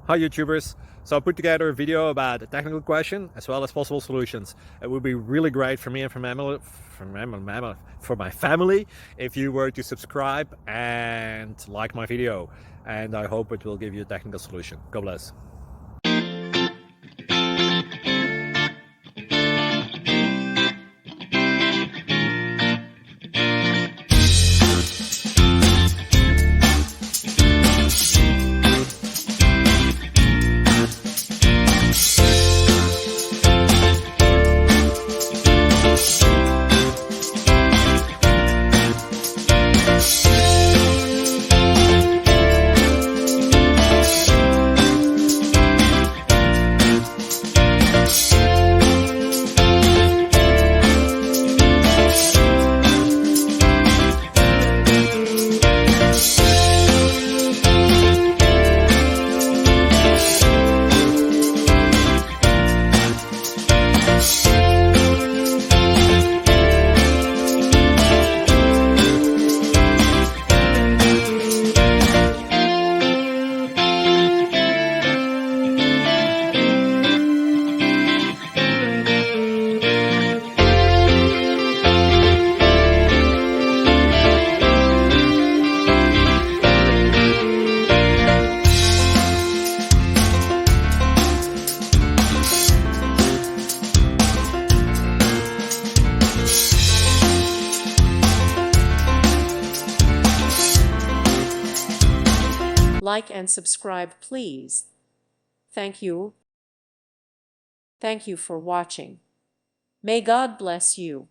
Hi YouTubers. So I put together a video about a technical question as well as possible solutions. It would be really great for me and for my family if you were to subscribe and like my video. And I hope it will give you a technical solution. God bless. Like and subscribe, please. Thank you. Thank you for watching. May God bless you.